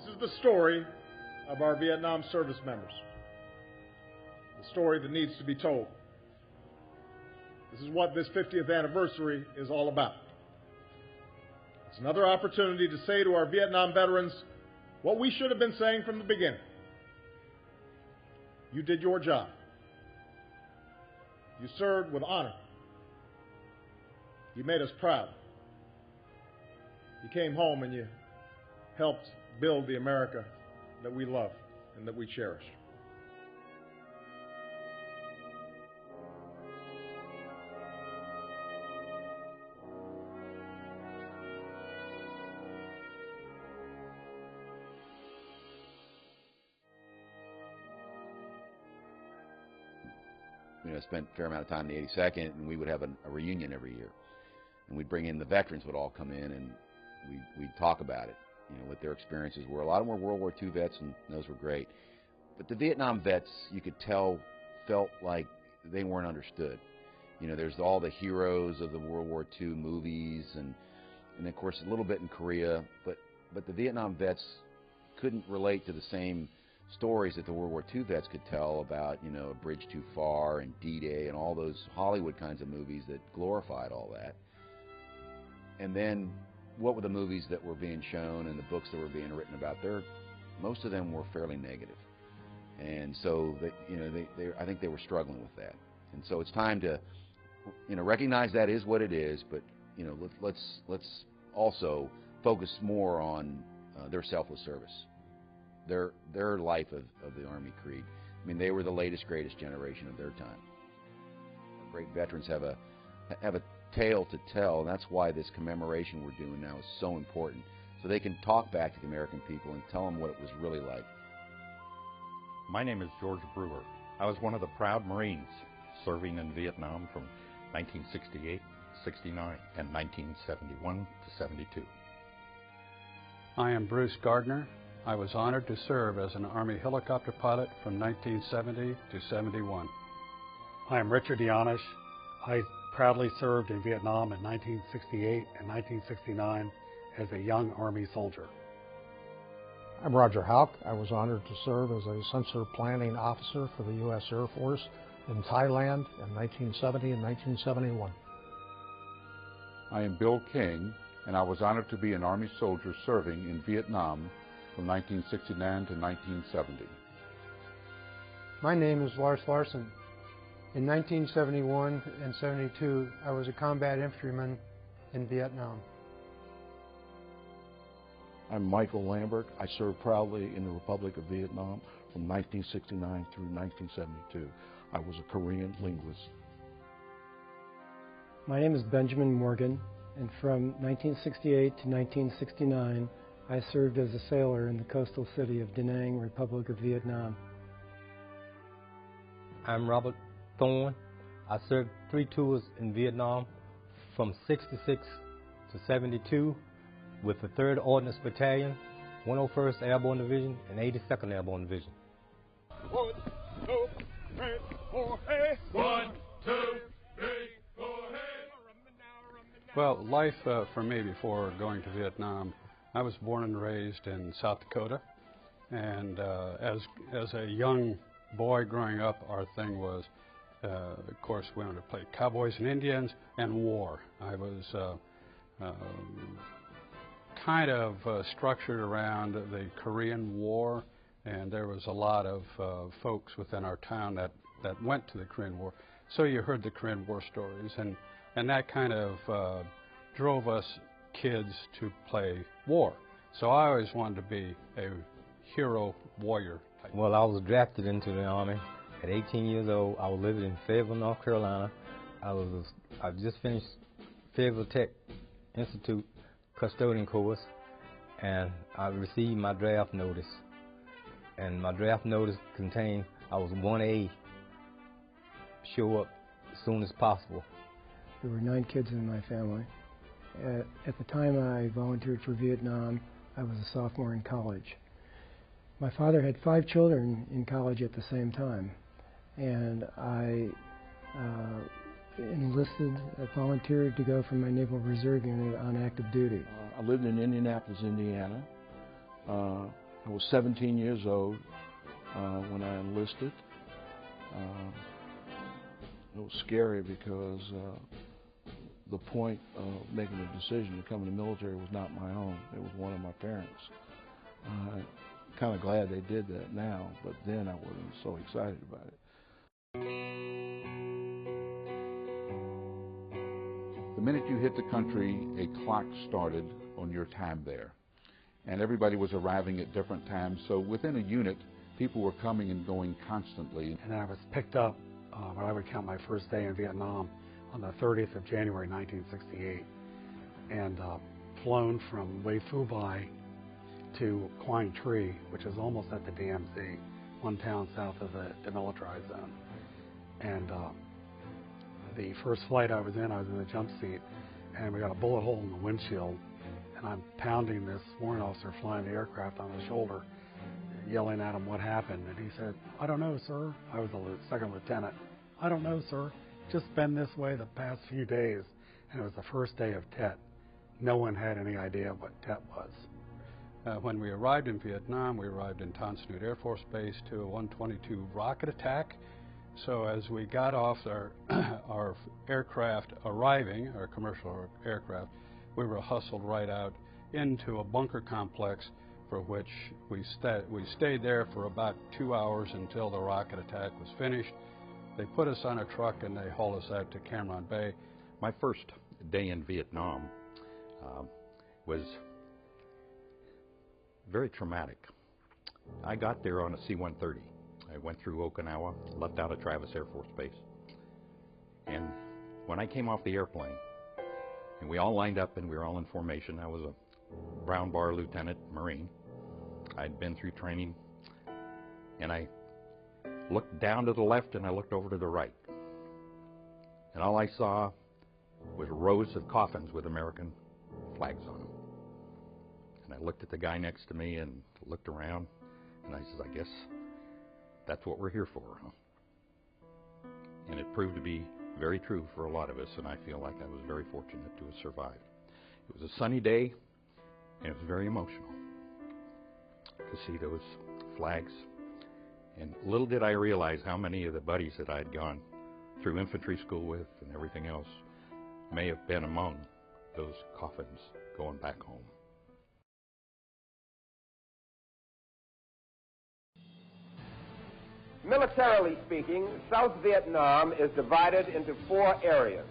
This is the story of our Vietnam service members. The story that needs to be told. This is what this 50th anniversary is all about. It's another opportunity to say to our Vietnam veterans what we should have been saying from the beginning. You did your job. You served with honor. You made us proud. You came home and you helped build the America that we love and that we cherish. You know, I spent a fair amount of time in the 82nd, and we would have a reunion every year. And we'd bring in the veterans would all come in, and we'd talk about it, you know, what their experiences were. A lot of them were World War II vets, and those were great. But the Vietnam vets, you could tell, felt like they weren't understood. You know, there's all the heroes of the World War II movies, and of course a little bit in Korea, but the Vietnam vets couldn't relate to the same stories that the World War II vets could tell about, you know, A Bridge Too Far and D-Day and all those Hollywood kinds of movies that glorified all that. And then what were the movies that were being shown and the books that were being written about? Most of them were fairly negative. And so I think they were struggling with that. And so it's time to, you know, recognize that is what it is, but, you know, let's also focus more on their selfless service. Their life of the Army creed. I mean, they were the latest, greatest generation of their time. Our great veterans have a tale to tell, and that's why this commemoration we're doing now is so important, so they can talk back to the American people and tell them what it was really like. My name is George Brewer. I was one of the proud Marines serving in Vietnam from 1968, 69, and 1971 to 72. I am Bruce Gardner. I was honored to serve as an Army helicopter pilot from 1970 to 71. I am Richard Yanish. I proudly served in Vietnam in 1968 and 1969 as a young Army soldier. I'm Roger Hauk. I was honored to serve as a sensor planning officer for the U.S. Air Force in Thailand in 1970 and 1971. I am Bill King, and I was honored to be an Army soldier serving in Vietnam from 1969 to 1970. My name is Lars Larson. In 1971 and 72, I was a combat infantryman in Vietnam. I'm Michael Lambert. I served proudly in the Republic of Vietnam from 1969 through 1972. I was a Korean linguist. My name is Benjamin Morgan, and from 1968 to 1969, I served as a sailor in the coastal city of Da Nang, Republic of Vietnam. I'm Robert Thorne. I served 3 tours in Vietnam from 66 to 72 with the 3rd Ordnance Battalion, 101st Airborne Division, and 82nd Airborne Division. 1, 2, 3, 4, hey! 1, 2, 3, 4, hey! Well, life for me before going to Vietnam, I was born and raised in South Dakota, and as a young boy growing up, our thing was, of course, we wanted to play cowboys and Indians and war. I was kind of structured around the Korean War, and there was a lot of folks within our town that went to the Korean War. So you heard the Korean War stories, and that kind of drove us kids to play war. So I always wanted to be a hero warrior type. Well, I was drafted into the Army at 18 years old. I was living in Fayetteville, North Carolina. I just finished Fayetteville Tech Institute custodian course, and I received my draft notice. And my draft notice contained I was 1A, show up as soon as possible. There were 9 kids in my family. At the time I volunteered for Vietnam, I was a sophomore in college. My father had 5 children in college at the same time, and I enlisted, volunteered to go from my Naval Reserve Unit on active duty. I lived in Indianapolis, Indiana. I was 17 years old when I enlisted. It was scary because the point of making a decision to come in the military was not my own. It was one of my parents. I'm kind of glad they did that now, but then I wasn't so excited about it. The minute you hit the country, a clock started on your time there. And everybody was arriving at different times, so within a unit, people were coming and going constantly. And then I was picked up, what I would count my first day in Vietnam, on the 30th of January 1968, and flown from Way Phu Bai to Quang Tri, which is almost at the DMZ, one town south of the demilitarized zone. And the first flight I was in the jump seat, and we got a bullet hole in the windshield, and I'm pounding this warrant officer flying the aircraft on his shoulder, yelling at him what happened. And he said, "I don't know, sir." I was a second lieutenant. "I don't know, sir. Just been this way the past few days." And it was the first day of Tet. No one had any idea what Tet was. When we arrived in Vietnam, we arrived in Tan Son Nhut Air Force Base to a 122 rocket attack. So as we got off our aircraft arriving, our commercial aircraft, we were hustled right out into a bunker complex, for which we stayed there for about 2 hours until the rocket attack was finished. They put us on a truck and they hauled us out to Cam Ranh Bay. My first day in Vietnam was very traumatic. I got there on a C-130. I went through Okinawa, left out of Travis Air Force Base. And when I came off the airplane, and we all lined up and we were all in formation, I was a brown bar lieutenant Marine. I'd been through training, and I looked down to the left and I looked over to the right. And all I saw was rows of coffins with American flags on them. And I looked at the guy next to me and looked around, and I said, "I guess that's what we're here for, huh?" And it proved to be very true for a lot of us, and I feel like I was very fortunate to have survived. It was a sunny day, and it was very emotional to see those flags. And little did I realize how many of the buddies that I had gone through infantry school with and everything else may have been among those coffins going back home. Militarily speaking, South Vietnam is divided into 4 areas.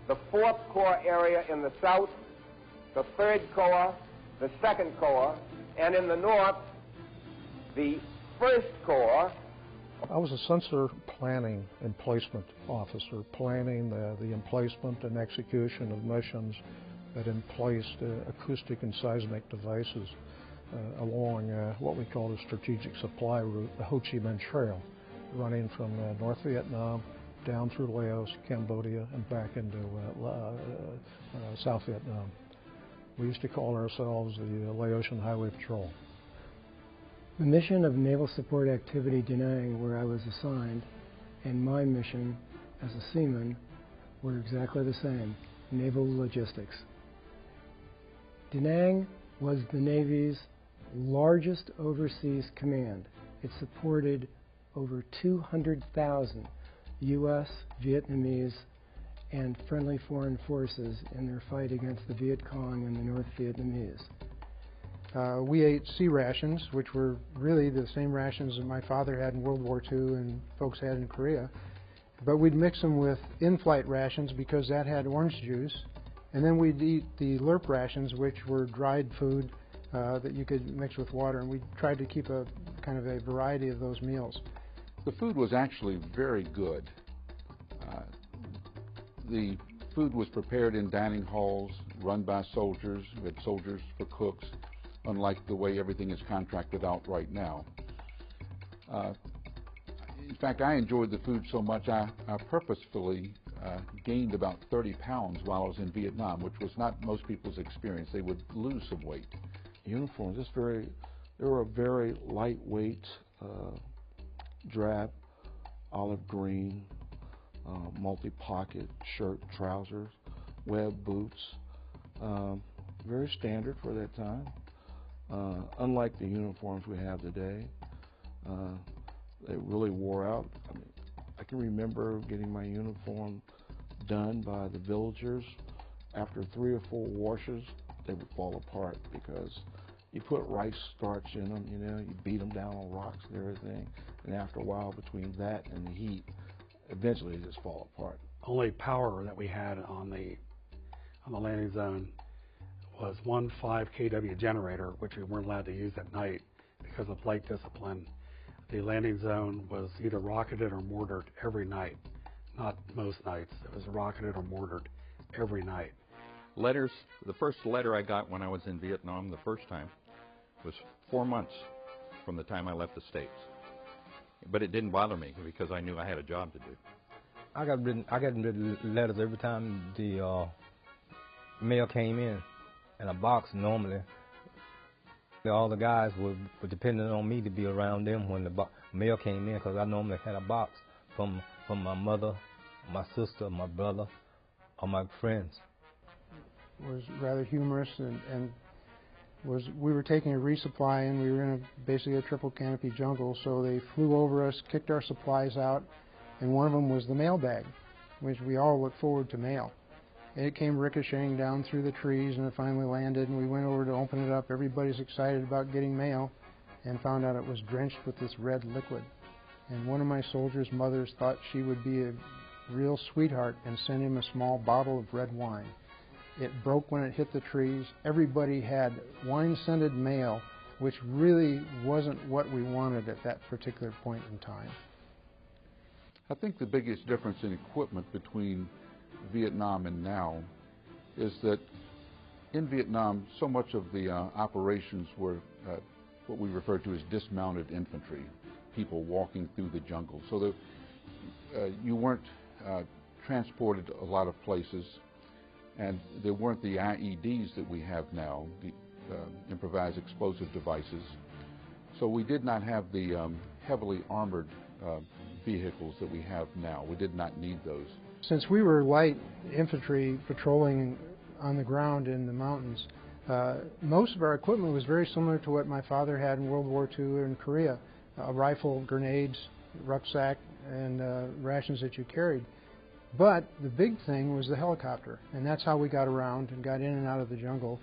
The 4th Corps area in the south, the 3rd Corps, the 2nd Corps, and in the north, the 1st Corps. I was a sensor planning and placement officer, planning the emplacement and execution of missions that emplaced acoustic and seismic devices along what we call the strategic supply route, the Ho Chi Minh Trail, running from North Vietnam down through Laos, Cambodia, and back into South Vietnam. We used to call ourselves the Laotian Highway Patrol. The mission of Naval Support Activity Da Nang, where I was assigned, and my mission as a seaman were exactly the same: naval logistics. Da Nang was the Navy's largest overseas command. It supported over 200,000 U.S., Vietnamese, and friendly foreign forces in their fight against the Viet Cong and the North Vietnamese. We ate sea rations, which were really the same rations that my father had in World War II and folks had in Korea. But we'd mix them with in-flight rations because that had orange juice. And then we'd eat the lerp rations, which were dried food that you could mix with water. And we tried to keep a kind of a variety of those meals. The food was actually very good. The food was prepared in dining halls run by soldiers. We had soldiers for cooks, unlike the way everything is contracted out right now. In fact, I enjoyed the food so much I purposefully gained about 30 pounds while I was in Vietnam, which was not most people's experience. They would lose some weight. Uniforms, they were a very lightweight, drab, olive green, multi-pocket shirt, trousers, web boots, very standard for that time. Unlike the uniforms we have today, they really wore out. I mean, I can remember getting my uniform done by the villagers. After 3 or 4 washes, they would fall apart because you put rice starch in them, you know, you beat them down on rocks and everything, and after a while, between that and the heat, eventually they just fall apart. Only power that we had on the landing zone was one 5 kW generator, which we weren't allowed to use at night because of flight discipline. The landing zone was either rocketed or mortared every night. Not most nights. It was rocketed or mortared every night. Letters, the first letter I got when I was in Vietnam the first time was 4 months from the time I left the States. But it didn't bother me because I knew I had a job to do. I got written letters every time the mail came in a box normally. All the guys were depending on me to be around them when the mail came in, because I normally had a box from my mother, my sister, my brother, or my friends. Was rather humorous, and we were taking a resupply, and we were in basically a triple canopy jungle, so they flew over us, kicked our supplies out, and one of them was the mail bag, which we all look forward to mail. And it came ricocheting down through the trees, and it finally landed, and we went over to open it up. Everybody's excited about getting mail, and found out it was drenched with this red liquid. And one of my soldiers' mothers thought she would be a real sweetheart and sent him a small bottle of red wine. It broke when it hit the trees. Everybody had wine-scented mail, which really wasn't what we wanted at that particular point in time. I think the biggest difference in equipment between Vietnam and now is that in Vietnam, so much of the operations were what we refer to as dismounted infantry, people walking through the jungle. So that you weren't transported a lot of places, and there weren't the IEDs that we have now, the improvised explosive devices. So we did not have the heavily armored vehicles that we have now. We did not need those. Since we were light infantry patrolling on the ground in the mountains, most of our equipment was very similar to what my father had in World War II in Korea. A rifle, grenades, rucksack, and rations that you carried. But the big thing was the helicopter, and that's how we got around and got in and out of the jungle.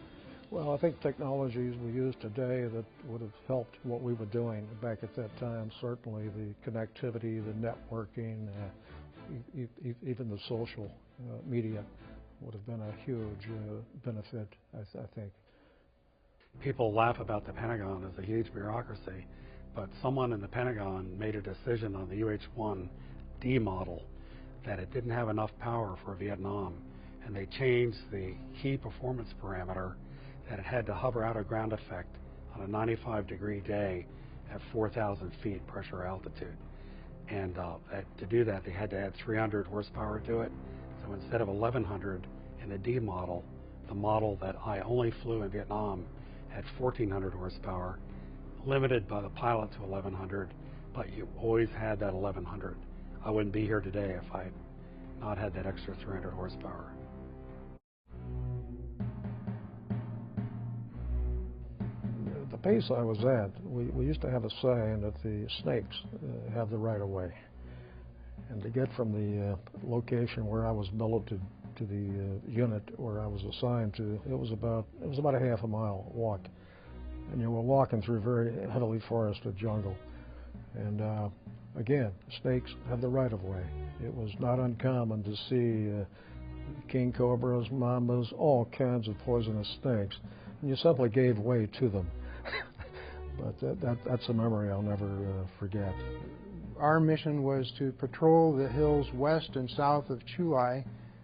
Well, I think technologies we use today that would have helped what we were doing back at that time, certainly the connectivity, the networking, even the social media would have been a huge benefit, I think. People laugh about the Pentagon as a huge bureaucracy, but someone in the Pentagon made a decision on the UH-1D model that it didn't have enough power for Vietnam, and they changed the key performance parameter that it had to hover out of ground effect on a 95-degree day at 4,000 feet pressure altitude. And to do that, they had to add 300 horsepower to it. So instead of 1,100 in the D model, the model that I only flew in Vietnam had 1,400 horsepower, limited by the pilot to 1,100, but you always had that 1,100. I wouldn't be here today if I had not had that extra 300 horsepower. The base I was at, we used to have a saying that the snakes have the right of way. And to get from the location where I was billeted to the unit where I was assigned to, it was about a half a mile walk. And you were walking through very heavily forested jungle. And again, snakes have the right of way. It was not uncommon to see king cobras, mambas, all kinds of poisonous snakes. And you simply gave way to them. But that's a memory I'll never forget. Our mission was to patrol the hills west and south of Chu Lai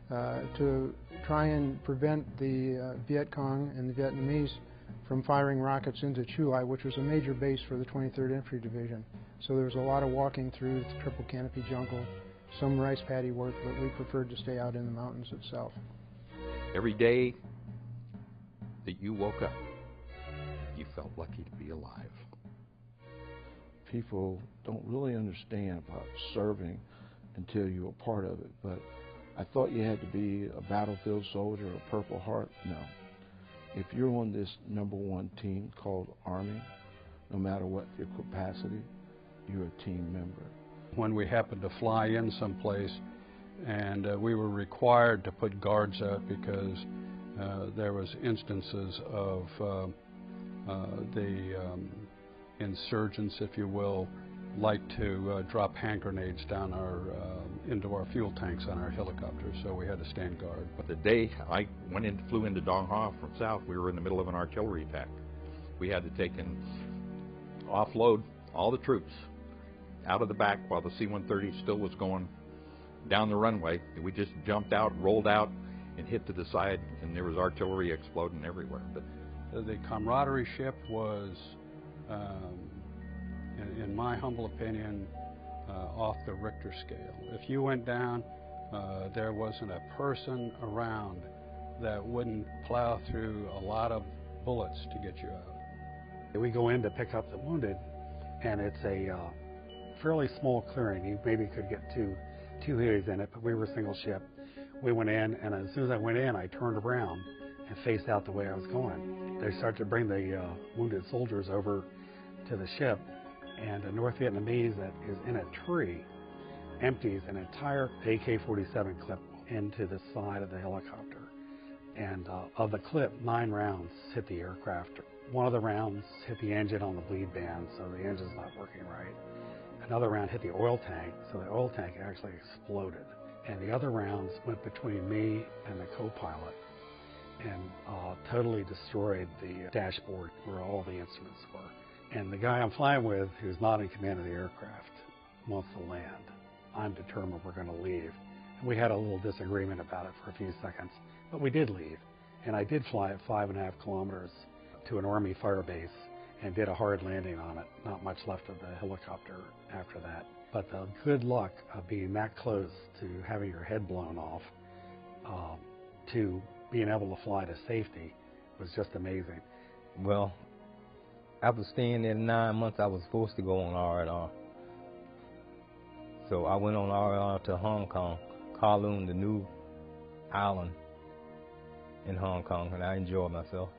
to try and prevent the Viet Cong and the Vietnamese from firing rockets into Chu Lai, which was a major base for the 23rd Infantry Division. So there was a lot of walking through the triple canopy jungle, some rice paddy work, but we preferred to stay out in the mountains itself. Every day that you woke up, you felt lucky to be alive. People don't really understand about serving until you're a part of it, but I thought you had to be a battlefield soldier or a Purple Heart. No. if you're on this #1 team called Army, no matter what your capacity, you're a team member. When we happened to fly in someplace and we were required to put guards out because there was instances of the insurgents, if you will, like to drop hand grenades down into our fuel tanks on our helicopters, so we had to stand guard. But the day I flew into Dong Ha from south, we were in the middle of an artillery attack. We had to take and offload all the troops out of the back while the C-130 still was going down the runway. We just jumped out, rolled out, and hit to the side, and there was artillery exploding everywhere. But the camaraderie ship was, in my humble opinion, off the Richter scale. If you went down, there wasn't a person around that wouldn't plow through a lot of bullets to get you out. We go in to pick up the wounded, and it's a fairly small clearing. You maybe could get two Heelys in it, but we were single ship. We went in, and as soon as I went in, I turned around and faced out the way I was going. They started to bring the wounded soldiers over to the ship, and a North Vietnamese that is in a tree empties an entire AK-47 clip into the side of the helicopter. And of the clip, 9 rounds hit the aircraft. One of the rounds hit the engine on the bleed band, so the engine's not working right. Another round hit the oil tank, so the oil tank actually exploded. And the other rounds went between me and the co-pilot and totally destroyed the dashboard where all the instruments were. And the guy I'm flying with, who's not in command of the aircraft, wants to land. I'm determined we're going to leave. And we had a little disagreement about it for a few seconds, but we did leave. And I did fly at 5.5 kilometers to an Army fire base and did a hard landing on it. Not much left of the helicopter after that. But the good luck of being that close to having your head blown off to being able to fly to safety was just amazing. Well, after staying there 9 months, I was supposed to go on R&R. So I went on R&R to Hong Kong, Kowloon, the new island in Hong Kong, and I enjoyed myself.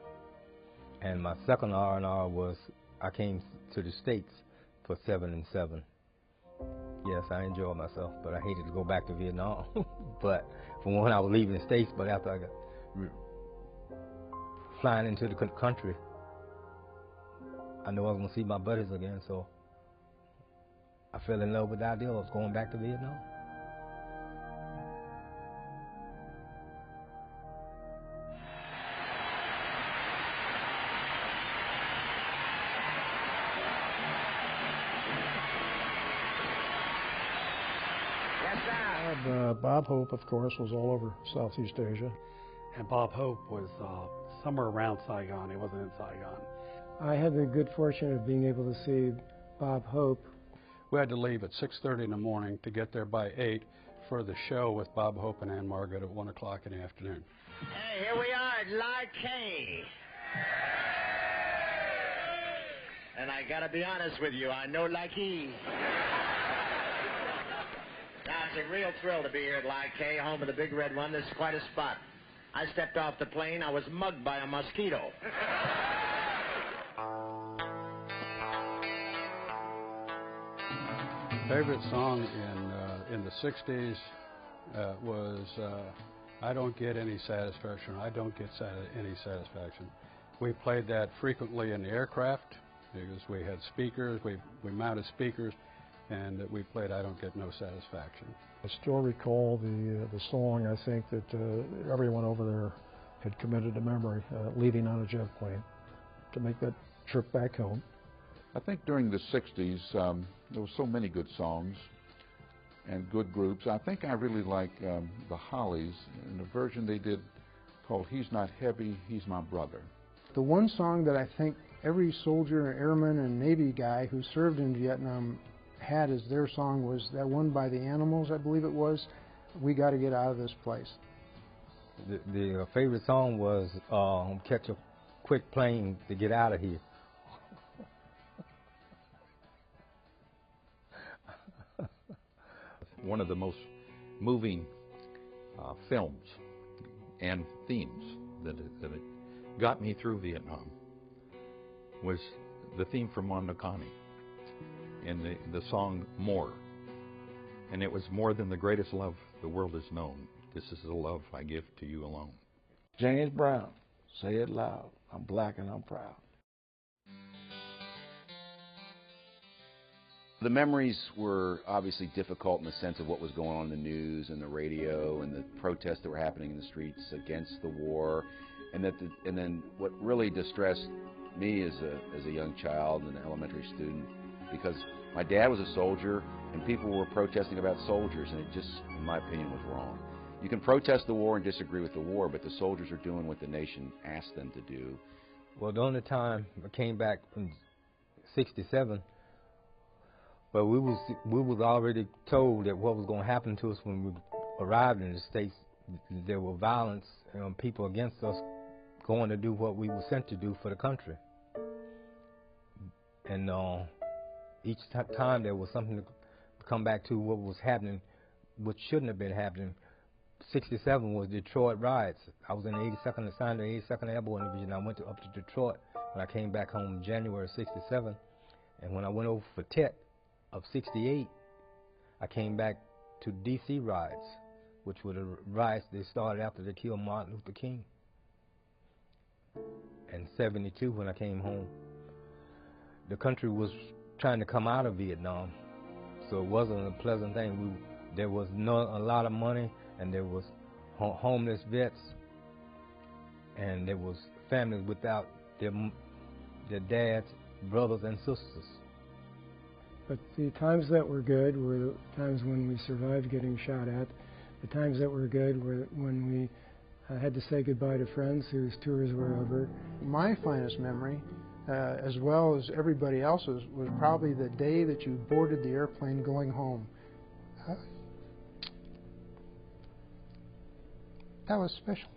And my second R&R was, I came to the States for 7 and 7. Yes, I enjoyed myself, but I hated to go back to Vietnam. But from when I was leaving the States, but after I got flying into the country, I knew I was going to see my buddies again, so I fell in love with the idea of going back to Vietnam. Bob Hope, of course, was all over Southeast Asia. And Bob Hope was somewhere around Saigon. He wasn't in Saigon. I had the good fortune of being able to see Bob Hope. We had to leave at 6:30 in the morning to get there by 8 for the show with Bob Hope and Ann Margaret at 1 o'clock in the afternoon. Hey, here we are at Lark K. And I gotta be honest with you, I know Lucky. Now, it's a real thrill to be here at Lark K, home of the Big Red One. This is quite a spot. I stepped off the plane, I was mugged by a mosquito. Favorite song in the 60s was I Don't Get Any Satisfaction. I Don't Get Any Satisfaction. We played that frequently in the aircraft because we had speakers, we mounted speakers, and we played I Don't Get No Satisfaction. I still recall the song, I think, that everyone over there had committed to memory, Leaving on a Jet Plane, to make that trip back home. I think during the 60s, there were so many good songs and good groups. I think I really like the Hollies and the version they did called He's Not Heavy, He's My Brother. The one song that I think every soldier, airman, and Navy guy who served in Vietnam had as their song was that one by the Animals, I believe it was, We Got to Get Out of This Place. The favorite song was Catch a Quick Plane to Get Out of Here. One of the most moving films and themes that got me through Vietnam was the theme from Mondokani in the song More. And it was more than the greatest love the world has known. This is the love I give to you alone. James Brown, say it loud. I'm black and I'm proud. The memories were obviously difficult in the sense of what was going on in the news and the radio and the protests that were happening in the streets against the war, and then what really distressed me as a young child and an elementary student, because my dad was a soldier and people were protesting about soldiers, and it just, in my opinion, was wrong. You can protest the war and disagree with the war, but the soldiers are doing what the nation asked them to do. Well, during the time I came back in '67, but we was already told that what was going to happen to us when we arrived in the States. There were violence and people against us going to do what we were sent to do for the country. And each time there was something to come back to what was happening, what shouldn't have been happening. '67 was Detroit riots. I was in the 82nd, assigned to the 82nd Airborne Division. I went up to Detroit when I came back home in January '67. And when I went over for Tet of '68, I came back to D.C. riots, which were the riots they started after they killed Martin Luther King. And '72, when I came home, the country was trying to come out of Vietnam, so it wasn't a pleasant thing. There was a lot of money, and there was homeless vets, and there was families without their dads, brothers, and sisters. But the times that were good were the times when we survived getting shot at. The times that were good were when we had to say goodbye to friends whose tours were over. My finest memory, as well as everybody else's, was probably the day that you boarded the airplane going home. That was special.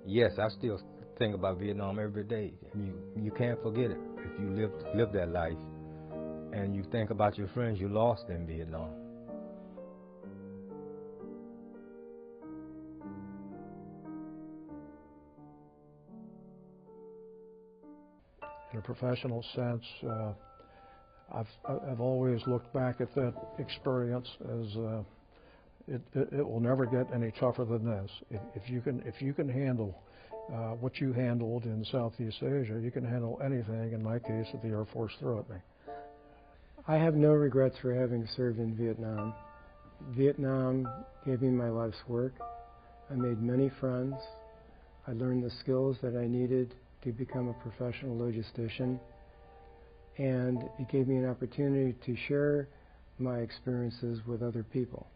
Yes, I still think about Vietnam every day. You can't forget it if you live that life. And you think about your friends you lost in Vietnam. In a professional sense, I've always looked back at that experience as it will never get any tougher than this. If you can handle what you handled in Southeast Asia, you can handle anything. In my case, that the Air Force threw at me. I have no regrets for having served in Vietnam. Vietnam gave me my life's work. I made many friends. I learned the skills that I needed to become a professional logistician, and it gave me an opportunity to share my experiences with other people.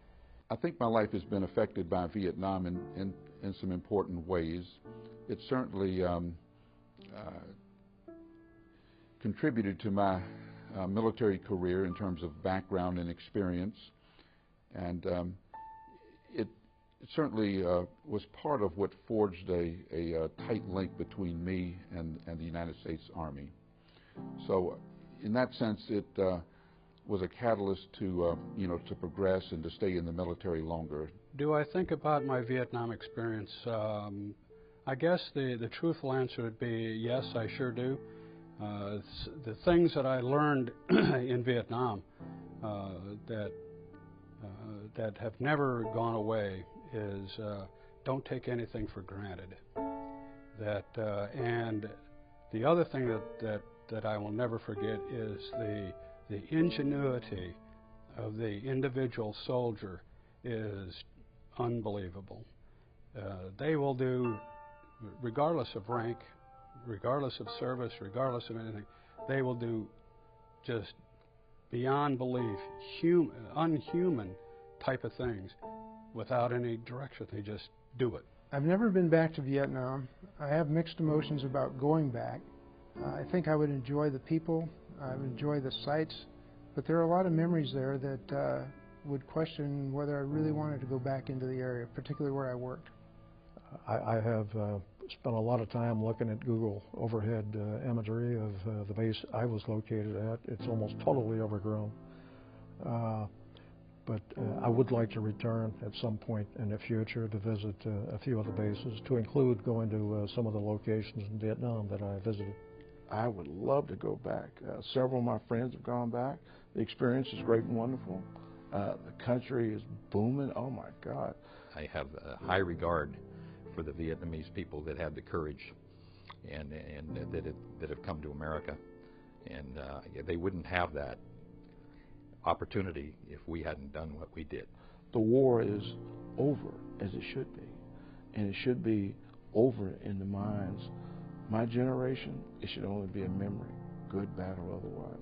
I think my life has been affected by Vietnam in some important ways. It certainly contributed to my military career in terms of background and experience, and it certainly was part of what forged a tight link between me and the United States Army. So in that sense, it was a catalyst to to progress and to stay in the military longer. Do I think about my Vietnam experience? I guess the truthful answer would be yes, I sure do. The things that I learned in Vietnam that have never gone away is don't take anything for granted. And the other thing that I will never forget is the ingenuity of the individual soldier is unbelievable. They will do, regardless of rank, regardless of service, regardless of anything, they will do just beyond belief, unhuman type of things without any direction. They just do it. I've never been back to Vietnam. I have mixed emotions about going back. I think I would enjoy the people, I would enjoy the sights, but there are a lot of memories there that would question whether I really wanted to go back into the area, particularly where I worked. I have spent a lot of time looking at Google overhead imagery of the base I was located at. It's almost totally overgrown. but I would like to return at some point in the future to visit a few of the bases, to include going to some of the locations in Vietnam that I visited. I would love to go back. Several of my friends have gone back. The experience is great and wonderful. The country is booming. Oh my God. I have a high regard for the Vietnamese people that had the courage and that have come to America. And they wouldn't have that opportunity if we hadn't done what we did. The war is over, as it should be. And it should be over in the minds. My generation, it should only be a memory, good, bad, or otherwise.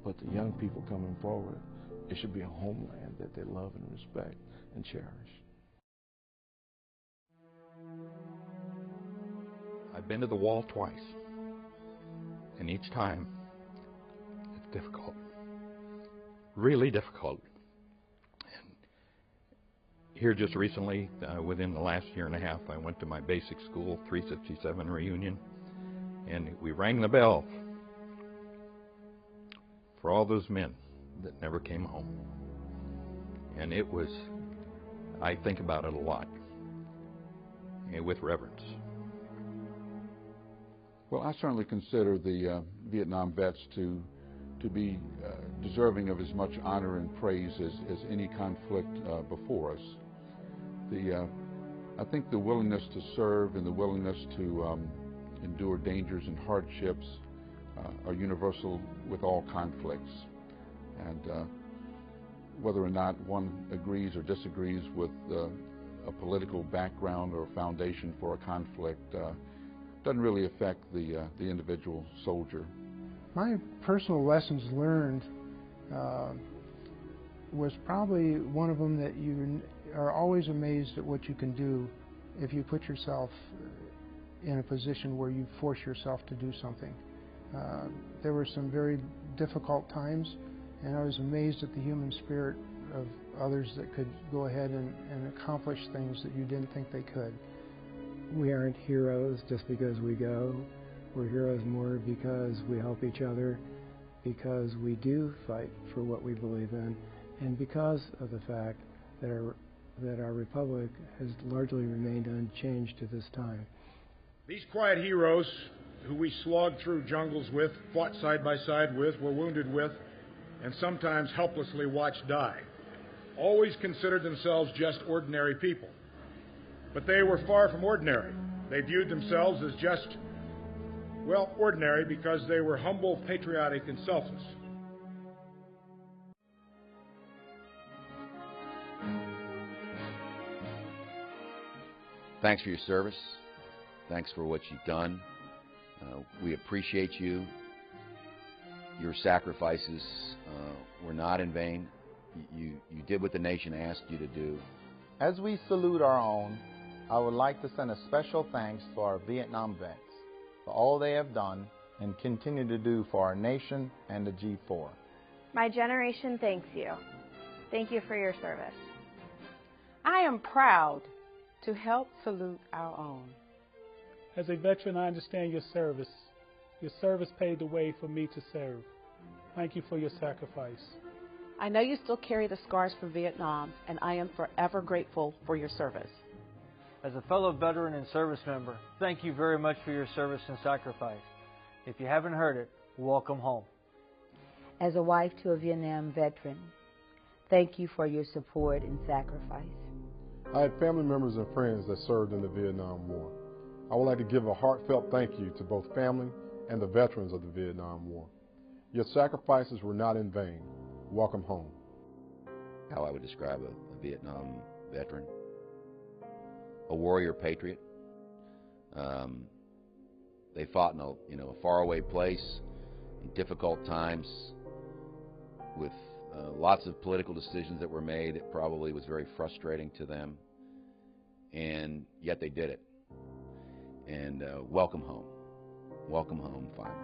But the young people coming forward, it should be a homeland that they love and respect and cherish. I've been to the wall twice, and each time it's difficult, really difficult. And here just recently, within the last year and a half, I went to my basic school 367 reunion, and we rang the bell for all those men that never came home. And it was, I think about it a lot, and with reverence. Well, I certainly consider the Vietnam vets to be deserving of as much honor and praise as any conflict before us. I think the willingness to serve and the willingness to endure dangers and hardships are universal with all conflicts. And whether or not one agrees or disagrees with a political background or foundation for a conflict doesn't really affect the individual soldier. My personal lessons learned was probably one of them that you are always amazed at what you can do if you put yourself in a position where you force yourself to do something. There were some very difficult times, and I was amazed at the human spirit of others that could go ahead and accomplish things that you didn't think they could. We aren't heroes just because we go. We're heroes more because we help each other, because we do fight for what we believe in, and because of the fact that our republic has largely remained unchanged to this time. These quiet heroes who we slogged through jungles with, fought side by side with, were wounded with, and sometimes helplessly watched die, always considered themselves just ordinary people. But they were far from ordinary. They viewed themselves as just, well, ordinary because they were humble, patriotic, and selfless. Thanks for your service. Thanks for what you've done. We appreciate you. Your sacrifices were not in vain. You did what the nation asked you to do. As we salute our own, I would like to send a special thanks to our Vietnam vets for all they have done and continue to do for our nation and the G4. My generation thanks you. Thank you for your service. I am proud to help salute our own. As a veteran, I understand your service. Your service paved the way for me to serve. Thank you for your sacrifice. I know you still carry the scars from Vietnam, and I am forever grateful for your service. As a fellow veteran and service member, thank you very much for your service and sacrifice. If you haven't heard it, welcome home. As a wife to a Vietnam veteran, thank you for your support and sacrifice. I had family members and friends that served in the Vietnam War. I would like to give a heartfelt thank you to both family and the veterans of the Vietnam War. Your sacrifices were not in vain. Welcome home. How I would describe a Vietnam veteran: a warrior patriot. They fought in a faraway place, in difficult times, with lots of political decisions that were made. It probably was very frustrating to them, and yet they did it. And welcome home. Welcome home, finally.